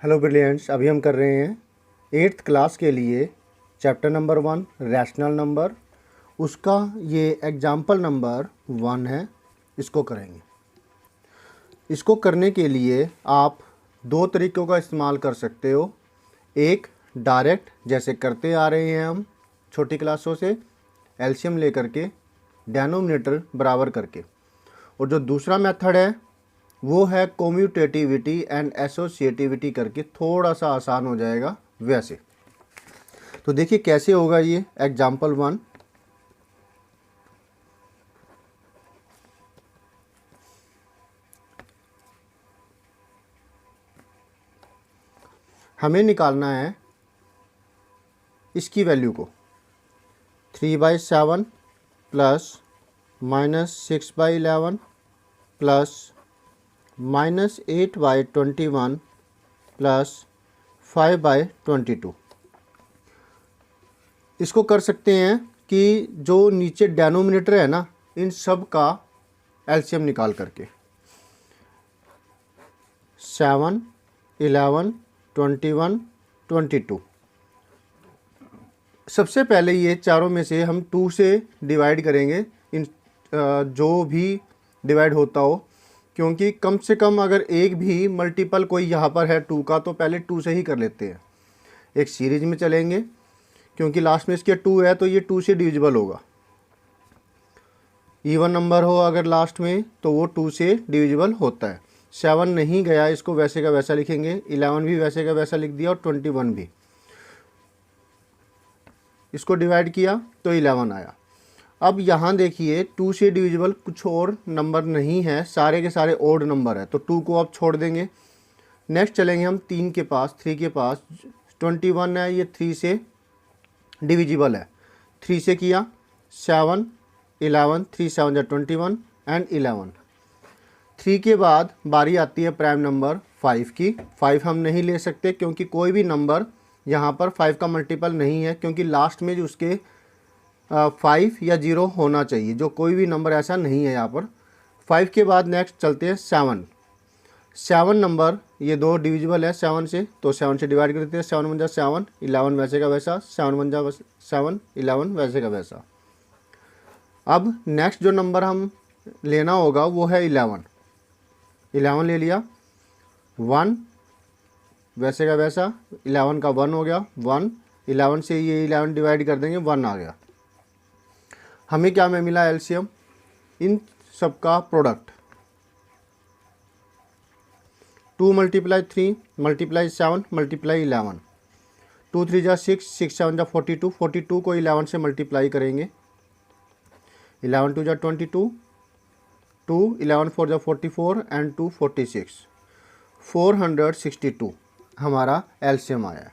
Hello brilliants, अभी हम कर रहे हैं 8th क्लास के लिए चैप्टर नंबर 1 रैशनल नंबर। उसका ये एग्जाम्पल नंबर 1 है। इसको करेंगे। इसको करने के लिए आप दो तरीक़ों का इस्तेमाल कर सकते हो। एक डायरेक्ट, जैसे करते आ रहे हैं हम छोटी क्लासों से, एलसीएम लेकर के डिनोमिनेटर बराबर करके। और जो दूसरा मेथड है वो है कम्यूटेटिविटी एंड एसोसिएटिविटी करके, थोड़ा सा आसान हो जाएगा वैसे। तो देखिए कैसे होगा ये एग्जाम्पल 1। हमें निकालना है इसकी वैल्यू को 3/7 प्लस -6/11 प्लस -8/21 प्लस 5/22। इसको कर सकते हैं कि जो नीचे डेनोमिनेटर है ना, इन सब का एलसीएम निकाल करके 7, 11, 21, 22। सबसे पहले ये चारों में से हम 2 से डिवाइड करेंगे, इन जो भी डिवाइड होता हो, क्योंकि कम से कम अगर एक भी मल्टीपल कोई यहाँ पर है 2 का तो पहले 2 से ही कर लेते हैं। एक सीरीज में चलेंगे, क्योंकि लास्ट में इसके 2 है तो ये 2 से डिविजिबल होगा। इवन नंबर हो अगर लास्ट में तो वो 2 से डिविजिबल होता है। 7 नहीं गया, इसको वैसे का वैसा लिखेंगे। 11 भी वैसे का वैसा लिख दिया और 21 भी। इसको डिवाइड किया तो 11 आया। अब यहाँ देखिए 2 से डिविजिबल कुछ और नंबर नहीं है, सारे के सारे ओड नंबर है, तो 2 को आप छोड़ देंगे। नेक्स्ट चलेंगे हम 3 के पास, 3 के पास 21 है, ये 3 से डिविजिबल है। 3 से किया 7, 11, 3 7 जा 21 एंड 11। 3 के बाद बारी आती है प्राइम नंबर 5 की। 5 हम नहीं ले सकते क्योंकि कोई भी नंबर यहाँ पर 5 का मल्टीपल नहीं है, क्योंकि लास्ट में जो उसके 5 या 0 होना चाहिए, जो कोई भी नंबर ऐसा नहीं है यहाँ पर। 5 के बाद नेक्स्ट चलते हैं 7। 7 नंबर ये 2 डिविजिबल है 7 से, तो 7 से डिवाइड कर देते हैं। 7 1 जा 7, 11 वैसे का वैसा, 7 1 जा 7, 11 वैसे का वैसा। अब नेक्स्ट जो नंबर हम लेना होगा वो है 11। 11 ले लिया, 1 वैसे का वैसा, 11 का 1 हो गया 1। 11 से ये 11 डिवाइड कर देंगे, 1 आ गया। हमें क्या में मिला एलसीएम, इन सब का प्रोडक्ट। 2 × 3 × 7 × 11। 2 3 जा 6, 6 7 जा 42। 42 को 11 से मल्टीप्लाई करेंगे। 11 2 जा 22, 2 11 4 जा 44 एंड 2 46। 462 हमारा एलसीएम आया है।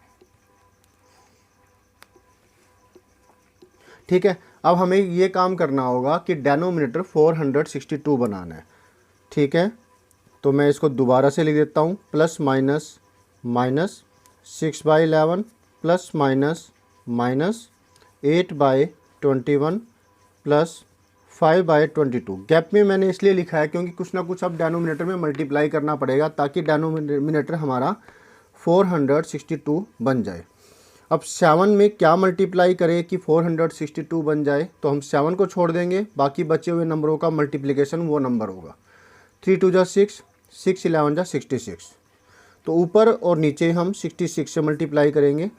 ठीक है, अब हमें ये काम करना होगा कि डेनोमिनेटर 462 बनाना है। ठीक है, तो मैं इसको दोबारा से लिख देता हूँ, plus minus minus 6/11 plus minus minus 8/21 plus 5/22। Gap में मैंने इसलिए लिखा है क्योंकि कुछ ना कुछ अब डेनोमिनेटर में मल्टीप्लाई करना पड़ेगा, ताकि डेनोमिनेटर हमारा 462 बन जाए। अब 7 में क्या मल्टीप्लाई करें कि 462 बन जाए, तो हम 7 को छोड़ देंगे, बाकी बचे हुए नंबरों का मल्टीप्लिकेशन वो नंबर होगा। 3 2 जा 6, 6 11 जा 66। तो ऊपर और नीचे हम 66 से मल्टीप्लाई करेंगे।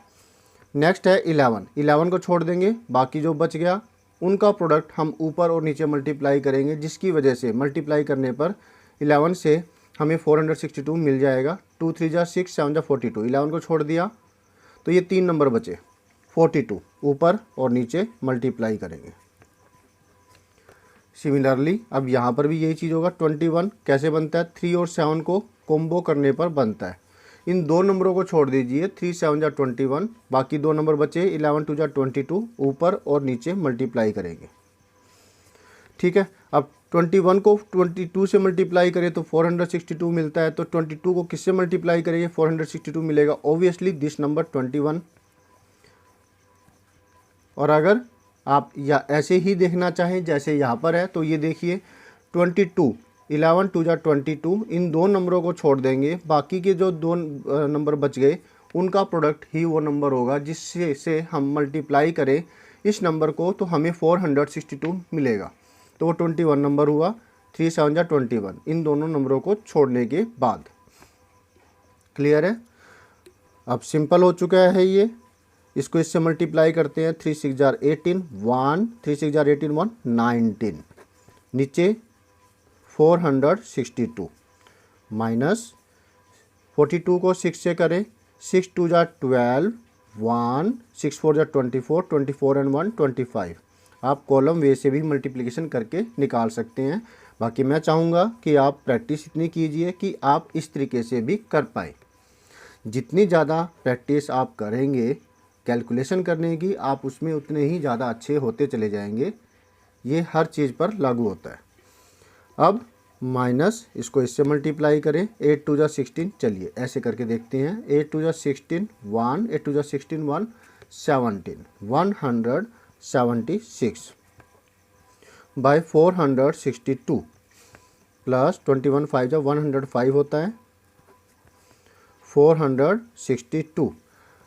नेक्स्ट है 11। 11 को छोड़ देंगे, बाकी जो बच गया उनका प्रोडक्ट हम ऊपर और नीचे मल्टीप्लाई करेंगे, जिसकी वजह से मल्टीप्लाई करने पर 11 से हमें 462 मिल जाएगा। 2 3 जा 6, 7 जा 42। 11 को छोड़ दिया तो ये 3 नंबर बचे, 42 ऊपर और नीचे मल्टीप्लाई करेंगे। सिमिलरली अब यहाँ पर भी यही चीज़ होगा। 21 कैसे बनता है, 3 और 7 को कॉम्बो करने पर बनता है। इन दो नंबरों को छोड़ दीजिए, 3 7 जा 21, बाकी 2 नंबर बचे, 11 2 जा 22, ऊपर और नीचे मल्टीप्लाई करेंगे। ठीक है, अब 21 को 22 से मल्टीप्लाई करें तो 462 मिलता है, तो 22 को किससे मल्टीप्लाई करेंगे, 462 मिलेगा, ऑब्वियसली दिस नंबर 21। और अगर आप या ऐसे ही देखना चाहें जैसे यहाँ पर है, तो ये देखिए 22 11 टू जा 22, इन दो नंबरों को छोड़ देंगे, बाकी के जो दो नंबर बच गए उनका प्रोडक्ट ही वो नंबर होगा जिससे से हम मल्टीप्लाई करें इस नंबर को तो हमें 462 मिलेगा। तो वो 21 नंबर हुआ। 3 7 जा 21, इन दोनों नंबरों को छोड़ने के बाद। क्लियर है? अब सिंपल हो चुका है ये। इसको इससे मल्टीप्लाई करते हैं। 3 6 जार 18 1, 3 6 जार 18 1 19, नीचे 462 माइनस 42 को 6 से करें। 6 2 जार 12 1, 6 4 जार 24, 24 एंड 1 25। आप कॉलम वे से भी मल्टीप्लिकेशन करके निकाल सकते हैं। बाकी मैं चाहूँगा कि आप प्रैक्टिस इतनी कीजिए कि आप इस तरीके से भी कर पाए। जितनी ज़्यादा प्रैक्टिस आप करेंगे कैलकुलेशन करने की, आप उसमें उतने ही ज़्यादा अच्छे होते चले जाएंगे। ये हर चीज़ पर लागू होता है। अब माइनस इसको इससे मल्टीप्लाई करें। 8 2 जा 16, चलिए ऐसे करके देखते हैं। 8 2 जा 16 1, 8 2 जा 16 1 17, 176 बाई 462 प्लस 21 5 जा 105 होता है 462।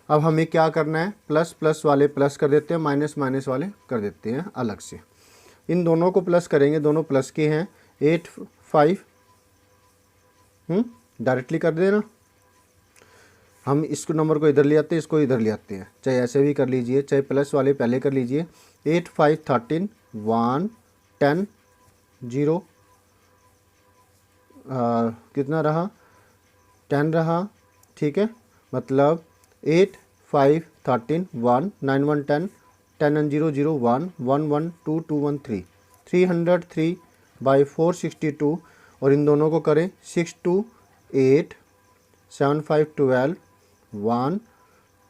अब हमें क्या करना है, प्लस प्लस वाले प्लस कर देते हैं, माइनस माइनस वाले कर देते हैं अलग से। इन दोनों को प्लस करेंगे, दोनों प्लस के हैं। 8 5 डायरेक्टली कर देना। हम इसको नंबर को इधर ले आते हैं, इसको इधर ले आते हैं, चाहे ऐसे भी कर लीजिए, चाहे प्लस वाले पहले कर लीजिए। 8 5 13 1 10 0 कितना रहा, 10 रहा। ठीक है, मतलब 8 5 13 1 9 1 10 10 and 0 0 1 1 1 2 2 1 3 303 बाई 462। और इन दोनों को करें 6 2 8 7 5 12 1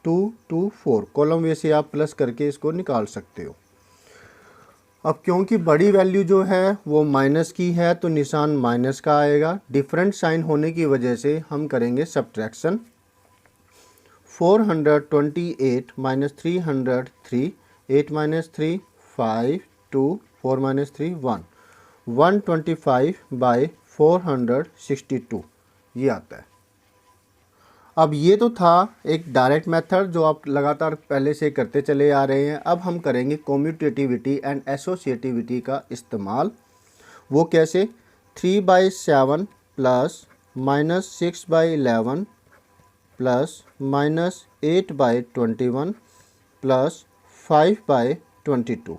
2 2 4। कॉलम वे से आप प्लस करके इसको निकाल सकते हो। अब क्योंकि बड़ी वैल्यू जो है वो माइनस की है तो निशान माइनस का आएगा। डिफरेंट साइन होने की वजह से हम करेंगे subtraction. 428 minus 303, 8 minus 3 5 2 4 minus 3 1, 125 by 462 ये आता है। अब ये तो था एक डायरेक्ट मेथड जो आप लगातार पहले से करते चले आ रहे हैं। अब हम करेंगे कम्यूटेटिविटी एंड एसोसिएटिविटी का इस्तेमाल। वो कैसे? 3/7 plus minus 6/11 plus minus 8/21 plus 5/22।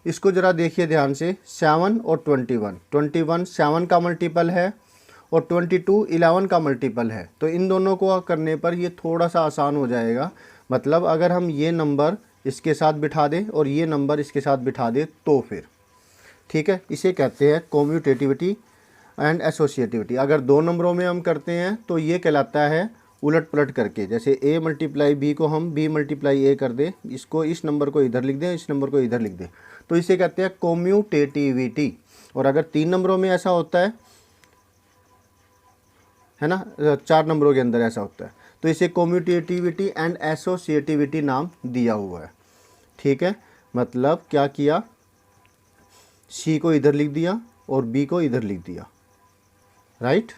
इसको ज़रा देखिए ध्यान से। 7 और 21 7 का मल्टीपल है और 22 11 का मल्टीपल है। तो इन दोनों को करने पर ये थोड़ा सा आसान हो जाएगा। मतलब अगर हम ये नंबर इसके साथ बिठा दें और ये नंबर इसके साथ बिठा दें तो फिर ठीक है, इसे कहते हैं कम्यूटेटिविटी एंड एसोसिएटिविटी। अगर दो नंबरों में हम करते हैं तो ये कहलाता है उलट पुलट करके। जैसे a मल्टीप्लाई b को हम b मल्टीप्लाई a कर दें, इसको इस नंबर को इधर लिख दें, इस नंबर को इधर लिख दें, तो इसे कहते हैं कम्यूटेटिविटी। और अगर 3 नंबरों में ऐसा होता है ना, 4 नंबरों के अंदर ऐसा होता है, तो इसे कम्यूटेटिविटी एंड एसोसिएटिविटी नाम दिया हुआ है। ठीक है, मतलब क्या किया, सी को इधर लिख दिया और बी को इधर लिख दिया, राइट।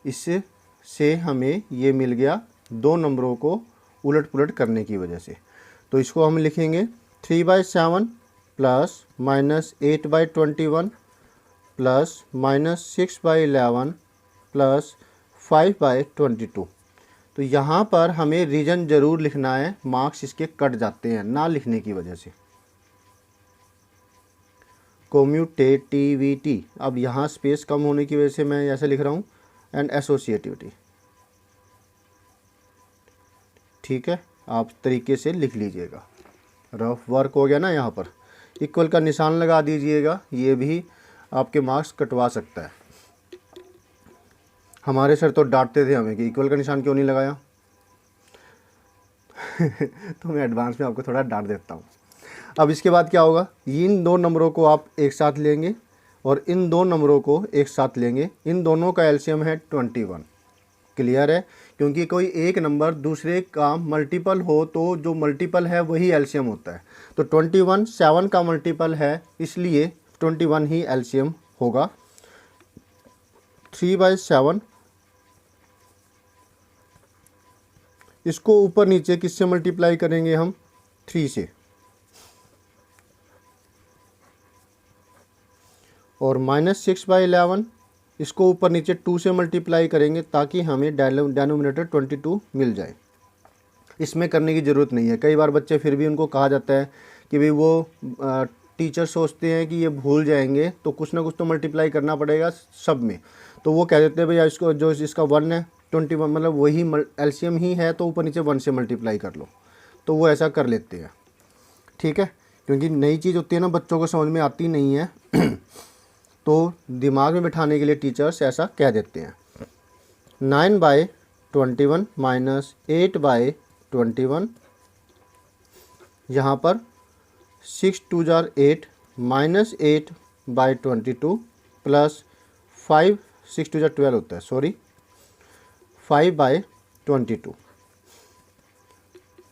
इससे हमें ये मिल गया दो नंबरों को उलट पुलट करने की वजह से। तो इसको हम लिखेंगे 3/7 plus minus 8/21 plus minus 6/11 plus 5/22। तो यहाँ पर हमें रीजन ज़रूर लिखना है, मार्क्स इसके कट जाते हैं ना लिखने की वजह से। कम्यूटेटिविटी, अब यहाँ स्पेस कम होने की वजह से मैं ऐसे लिख रहा हूँ, एंड एसोसिएटिविटी। ठीक है, आप तरीके से लिख लीजिएगा। रफ वर्क हो गया ना, यहाँ पर इक्वल का निशान लगा दीजिएगा, ये भी आपके मार्क्स कटवा सकता है। हमारे सर तो डांटते थे हमें कि इक्वल का निशान क्यों नहीं लगाया तो मैं एडवांस में आपको थोड़ा डांट देता हूँ। अब इसके बाद क्या होगा, इन दो नंबरों को आप एक साथ लेंगे और इन दो नंबरों को एक साथ लेंगे। इन दोनों का एलसीएम है 21। क्लियर है, क्योंकि कोई एक नंबर दूसरे का मल्टीपल हो तो जो मल्टीपल है वही एलसीएम होता है। तो 21 7 का मल्टीपल है, इसलिए 21 ही एलसीएम होगा। 3/7, इसको ऊपर नीचे किससे मल्टीप्लाई करेंगे हम, 3 से, और -6/11 इसको ऊपर नीचे 2 से मल्टीप्लाई करेंगे ताकि हमें डेनोमिनेटर 22 मिल जाए। इसमें करने की ज़रूरत नहीं है। कई बार बच्चे फिर भी उनको कहा जाता है कि भाई वो टीचर सोचते हैं कि ये भूल जाएंगे तो कुछ ना कुछ तो मल्टीप्लाई करना पड़ेगा सब में, तो वो कह देते हैं भैया इसको जो इसका 1 है 21 मतलब वही एलसीएम ही है तो ऊपर नीचे 1 से मल्टीप्लाई कर लो, तो वो ऐसा कर लेते हैं। ठीक है, क्योंकि नई चीज़ होती है ना, बच्चों को समझ में आती नहीं है तो दिमाग में बिठाने के लिए टीचर्स ऐसा कह देते हैं। 9/21 माइनस 8/21, यहाँ पर 6 2 जार 8 माइनस 8/22 प्लस 5 6 2 जार 12 होता है, सॉरी 5/22।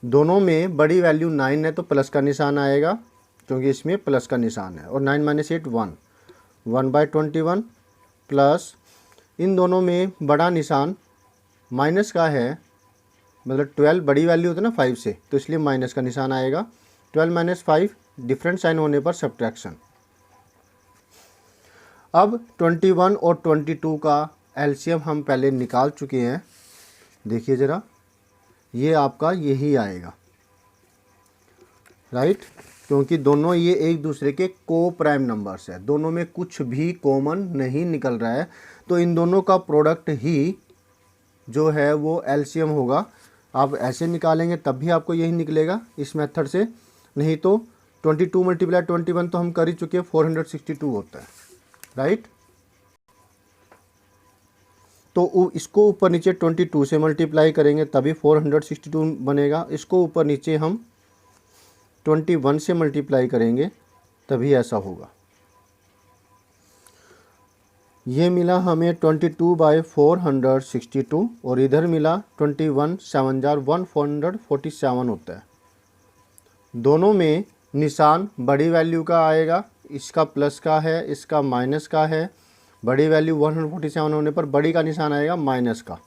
दोनों में बड़ी वैल्यू 9 है तो प्लस का निशान आएगा क्योंकि इसमें प्लस का निशान है, और 9 माइनस 8 1/21 प्लस इन दोनों में बड़ा निशान माइनस का है, मतलब 12 बड़ी वैल्यू होती है ना 5 से, तो इसलिए माइनस का निशान आएगा। 12 माइनस 5 डिफरेंट साइन होने पर सब्ट्रैक्शन। अब 21 और 22 का एलसीएम हम पहले निकाल चुके हैं, देखिए ज़रा, ये आपका यही आएगा, राइट, क्योंकि दोनों ये एक दूसरे के को प्राइम नंबर्स है, दोनों में कुछ भी कॉमन नहीं निकल रहा है, तो इन दोनों का प्रोडक्ट ही जो है वो एलसीएम होगा। आप ऐसे निकालेंगे तब भी आपको यही निकलेगा इस मेथड से, नहीं तो 22 मल्टीप्लाई 21 तो हम कर ही चुके हैं, 462 होता है, राइट। तो इसको ऊपर नीचे 22 से मल्टीप्लाई करेंगे तभी 462 बनेगा, इसको ऊपर नीचे हम 21 से मल्टीप्लाई करेंगे तभी ऐसा होगा। ये मिला हमें 22/462 और इधर मिला 21 7 जार 147 होता है। दोनों में निशान बड़ी वैल्यू का आएगा, इसका प्लस का है, इसका माइनस का है। बड़ी वैल्यू 147 होने पर बड़ी का निशान आएगा माइनस का।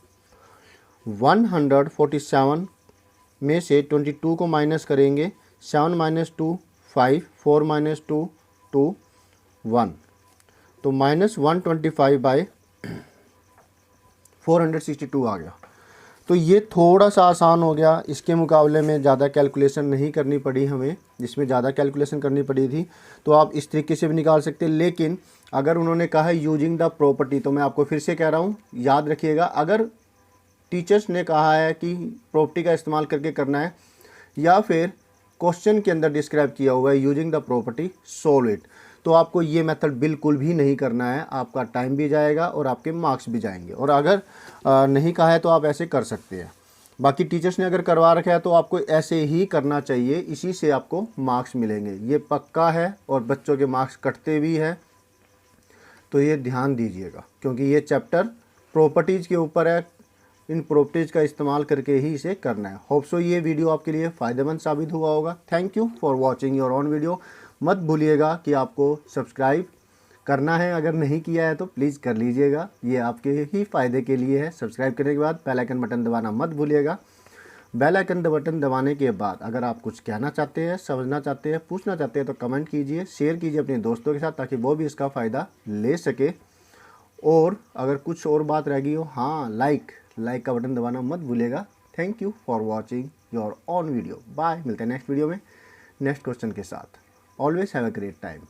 147 में से 22 को माइनस करेंगे, 7 माइनस 2 5, 4 माइनस 2 2 1, तो -125/462 आ गया। तो ये थोड़ा सा आसान हो गया, इसके मुकाबले में ज़्यादा कैलकुलेशन नहीं करनी पड़ी हमें, जिसमें ज़्यादा कैलकुलेशन करनी पड़ी थी तो आप इस तरीके से भी निकाल सकते हैं। लेकिन अगर उन्होंने कहा है यूजिंग द प्रॉपर्टी, तो मैं आपको फिर से कह रहा हूँ, याद रखिएगा, अगर टीचर्स ने कहा है कि प्रॉपर्टी का इस्तेमाल करके करना है या फिर क्वेश्चन के अंदर डिस्क्राइब किया हुआ है using the property solve it, तो आपको ये मेथड बिल्कुल भी नहीं करना है, आपका टाइम भी जाएगा और आपके मार्क्स भी जाएंगे। और अगर नहीं कहा है तो आप ऐसे कर सकते हैं। बाकी टीचर्स ने अगर करवा रखा है तो आपको ऐसे ही करना चाहिए, इसी से आपको मार्क्स मिलेंगे, ये पक्का है। और बच्चों के मार्क्स कटते भी हैं, तो ये ध्यान दीजिएगा, क्योंकि ये चैप्टर प्रॉपर्टीज़ के ऊपर है, इन प्रॉपर्टीज़ का इस्तेमाल करके ही इसे करना है। होप सो ये वीडियो आपके लिए फ़ायदेमंद साबित हुआ होगा। Thank you for watching your on video. मत भूलिएगा कि आपको सब्सक्राइब करना है, अगर नहीं किया है तो प्लीज़ कर लीजिएगा, ये आपके ही फ़ायदे के लिए है। सब्सक्राइब करने के बाद बेल आइकन बटन दबाना मत भूलिएगा। बेल आइकन बटन दबाने के बाद अगर आप कुछ कहना चाहते हैं, समझना चाहते हैं, पूछना चाहते हैं तो कमेंट कीजिए, शेयर कीजिए अपने दोस्तों के साथ ताकि वो भी इसका फ़ायदा ले सके। और अगर कुछ और बात रह गई हो, हाँ, लाइक का बटन दबाना मत भूलिएगा। Thank you for watching your on video. Bye, मिलते हैं नेक्स्ट वीडियो में नेक्स्ट क्वेश्चन के साथ। Always have a great time.